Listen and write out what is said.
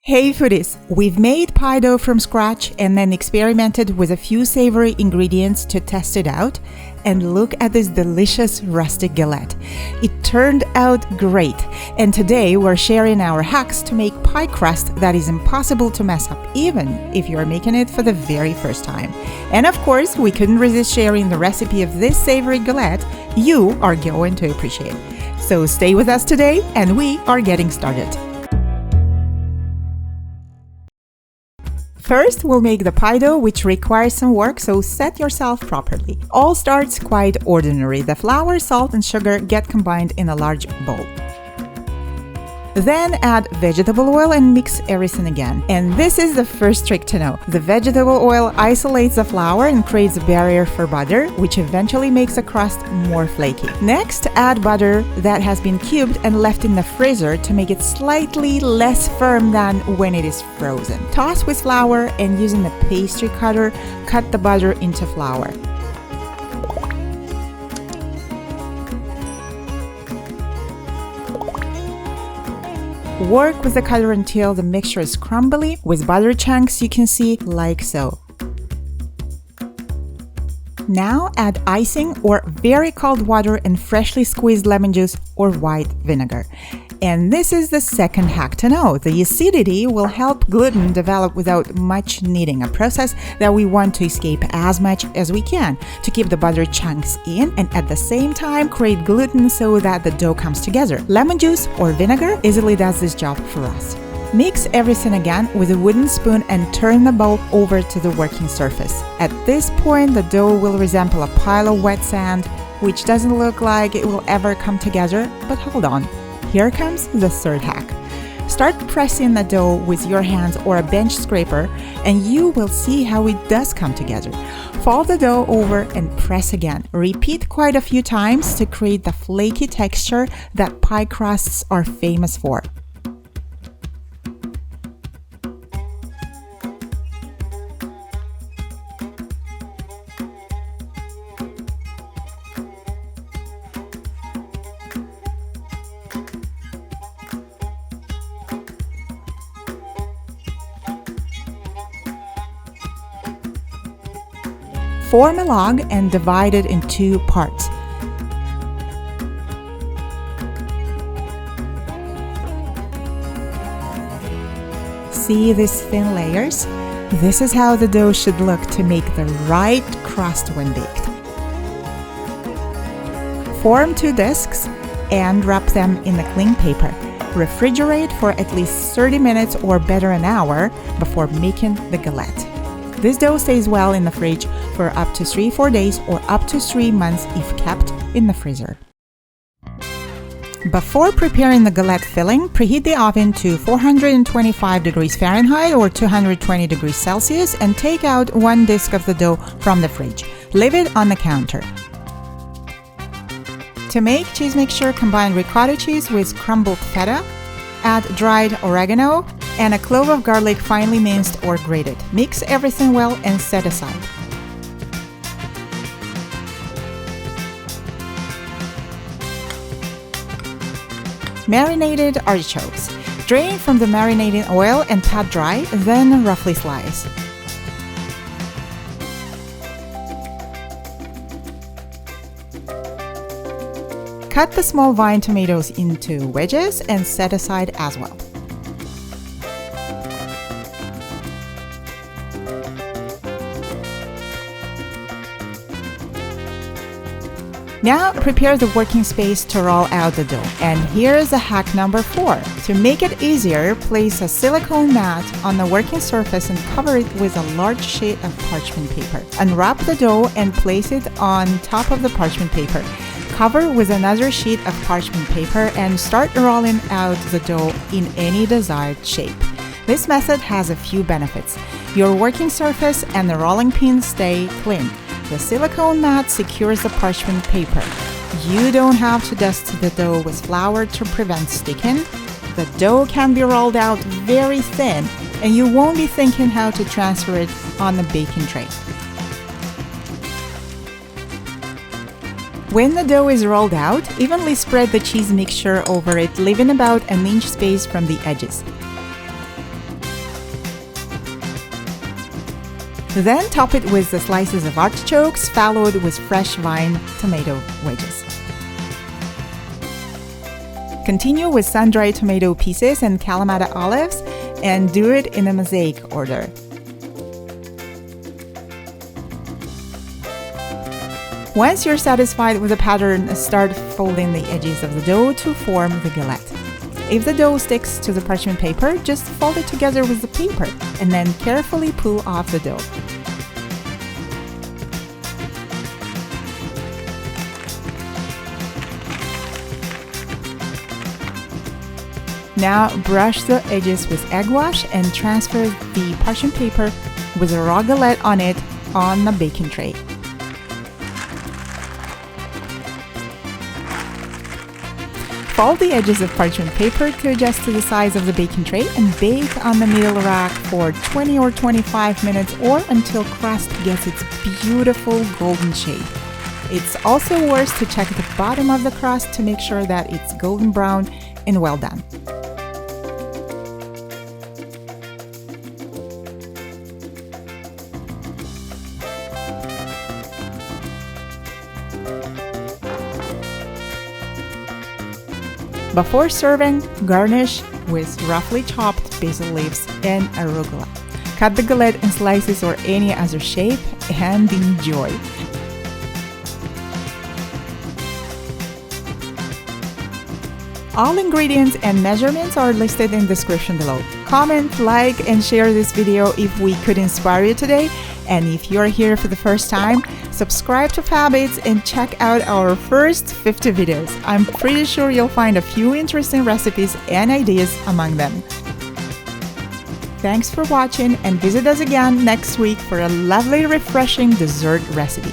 Hey foodies! We've made pie dough from scratch and then experimented with a few savory ingredients to test it out. And look at this delicious rustic galette. It turned out great. And today we're sharing our hacks to make pie crust that is impossible to mess up, even if you're making it for the very first time. And of course, we couldn't resist sharing the recipe of this savory galette you are going to appreciate. So stay with us today, and we are getting started. First, we'll make the pie dough, which requires some work, so set yourself properly. All starts quite ordinary. The flour, salt, and sugar get combined in a large bowl. Then add vegetable oil and mix everything again. And this is the first trick to know. The vegetable oil isolates the flour and creates a barrier for butter, which eventually makes the crust more flaky. Next, add butter that has been cubed and left in the freezer to make it slightly less firm than when it is frozen. Toss with flour and using a pastry cutter, cut the butter into flour. Work with the cutter until the mixture is crumbly, with butter chunks you can see like so. Now add icing or very cold water and freshly squeezed lemon juice or white vinegar. And this is the second hack to know. The acidity will help gluten develop without much kneading, a process that we want to escape as much as we can to keep the butter chunks in and at the same time create gluten so that the dough comes together. Lemon juice or vinegar easily does this job for us. Mix everything again with a wooden spoon and turn the bowl over to the working surface. At this point, the dough will resemble a pile of wet sand, which doesn't look like it will ever come together, but hold on. Here comes the third hack. Start pressing the dough with your hands or a bench scraper and you will see how it does come together. Fold the dough over and press again. Repeat quite a few times to create the flaky texture that pie crusts are famous for. Form a log and divide it in two parts. See these thin layers? This is how the dough should look to make the right crust when baked. Form two discs and wrap them in a cling paper. Refrigerate for at least 30 minutes or better an hour before making the galette. This dough stays well in the fridge for up to 3-4 days or up to 3 months if kept in the freezer. Before preparing the galette filling, preheat the oven to 425 degrees Fahrenheit or 220 degrees Celsius and take out one disc of the dough from the fridge. Leave it on the counter. To make cheese mixture, combine ricotta cheese with crumbled feta, add dried oregano, and a clove of garlic finely minced or grated. Mix everything well and set aside. Marinated artichokes. Drain from the marinating oil and pat dry, then roughly slice. Cut the small vine tomatoes into wedges and set aside as well. Now prepare the working space to roll out the dough. And here's the hack number 4. To make it easier, place a silicone mat on the working surface and cover it with a large sheet of parchment paper. Unwrap the dough and place it on top of the parchment paper. Cover with another sheet of parchment paper and start rolling out the dough in any desired shape. This method has a few benefits. Your working surface and the rolling pin stay clean. The silicone mat secures the parchment paper. You don't have to dust the dough with flour to prevent sticking. The dough can be rolled out very thin, and you won't be thinking how to transfer it on the baking tray. When the dough is rolled out, evenly spread the cheese mixture over it, leaving about an inch space from the edges. Then top it with the slices of artichokes, followed with fresh vine tomato wedges. Continue with sun-dried tomato pieces and kalamata olives, and do it in a mosaic order. Once you're satisfied with the pattern, start folding the edges of the dough to form the galette. If the dough sticks to the parchment paper, just fold it together with the paper and then carefully pull off the dough. Now brush the edges with egg wash and transfer the parchment paper with a raw galette on it on the baking tray. Fold the edges of parchment paper to adjust to the size of the baking tray and bake on the middle rack for 20 or 25 minutes or until crust gets its beautiful golden shade. It's also worth to check the bottom of the crust to make sure that it's golden brown and well done. Before serving, garnish with roughly chopped basil leaves and arugula. Cut the galette in slices or any other shape and enjoy. All ingredients and measurements are listed in the description below. Comment, like, and share this video if we could inspire you today. And if you're here for the first time, subscribe to Fabits and check out our first 50 videos. I'm pretty sure you'll find a few interesting recipes and ideas among them. Thanks for watching, and visit us again next week for a lovely, refreshing dessert recipe.